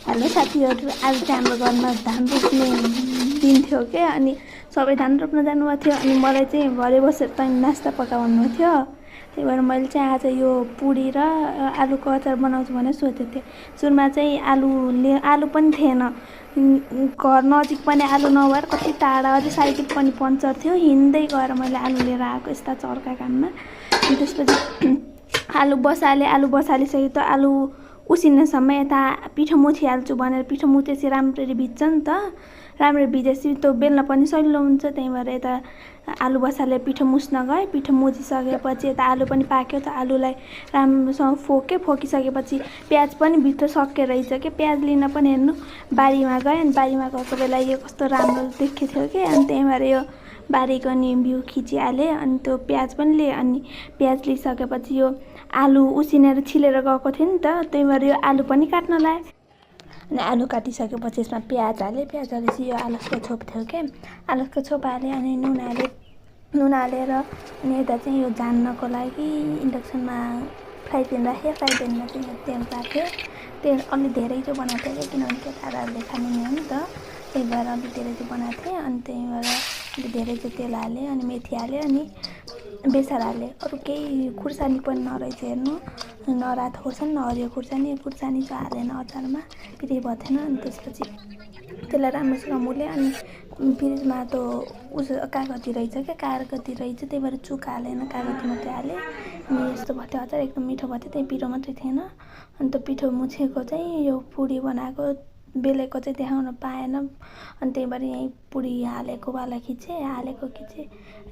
Hello साथीहरू, आज चाहिँ हाम्रो घरमा धान रोप्ने दिन थियो क्या। अनि सबै धान रोप्न जानुभएको थियो। अनि मलाई चाहिँ भरे बसेर तैँले नास्ता पकाउनु थियो। त्यही भएर मैले चाहिँ आज यो पुरी र आलुको अचार बनाउँछु भनेर सोचेको थिएँ। सुरुमा चाहिँ आलु पनि थिएन, घर नजिक पनि आलु नभएर कति टाढा, अझै साइकल पनि पङ्चर थियो। हिँड्दै गएर मैले आलु लिएर आएको यस्ता चर्का काममा। अनि त्यसपछि आलु बसालिसकेँ त आलु उसिनेसम्म यता पिठो मुछिहाल्छु भनेर पिठो मुछेपछि राम्ररी भिज्छ नि त। राम्ररी भिजेपछि त्यो बेल्न पनि सजिलो हुन्छ। त्यही भएर यता आलु बसालेर पिठो मुछ्न गएँ। पिठो मुछिसकेपछि यता आलु पनि पाक्यो त आलुलाई राम्रोसँग फोकिसकेपछि प्याज पनि भित्र सकिएर रहेछ कि। प्याज लिन पनि हेर्नु बारीमा गएँ। अनि बारीमा गएको बेला यो कस्तो राम्रो देखेको थियो कि। अनि त्यही भएर यो बारीको नि भ्यू खिचिहालेँ। अनि त्यो प्याज पनि लिएँ। अनि प्याज लिइसकेपछि यो आलु उसिनेर छिलेर गएको थियो नि त। त्यही भएर यो आलु पनि काट्न लाएँ। अनि आलु काटिसकेपछि यसमा प्याज हालेँ। प्याज हालेपछि यो आलुको छोप थियो क्या। आलुको छोप हालेँ अनि नुन हालेर अनि यता चाहिँ यो झान्नको लागि इन्डक्सनमा फ्राई प्यान राखेँ। फ्राई प्यानमा चाहिँ यो तेल राखेँ। तेल अलि धेरै चाहिँ बनाएको थिएँ किनभने केटाहरूले खाने नि हो नि त। त्यही भएर अलि धेरै चाहिँ बनाएको थिएँ। अनि त्यही भएर अलि धेरै चाहिँ तेल हालेँ अनि मेथी हालेँ अनि बेसार हालेँ। अरू केही खुर्सानी पनि नरहेछ हेर्नु, न रातो खुर्सानी न हरियो खुर्सानी चाहिँ हालेन अचारमा, पिरै भएको थिएन। अनि त्यसपछि त्यसलाई राम्रोसँग मोलेँ। अनि फ्रिजमा त कागती रहेछ क्या, कागती रहेछ त्यही भएर चुका हालेन, कागती मात्रै हालेँ। अनि यस्तो भयो थियो अचार, एकदम मिठो भयो थियो। त्यही पिरो मात्रै थिएन। अनि त्यो पिठो मुछेको चाहिँ यो पुरी बनाएको बेलेको चाहिँ देखाउन पाएन। अनि त्यही भएर यहीँ पुरी हालेको खिचेँ।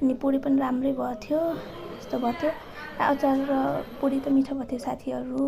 अनि पुरी पनि राम्रै भयो थियो। यस्तो भयो थियो। अचार र पुरी त मिठो भयो थियो साथीहरू।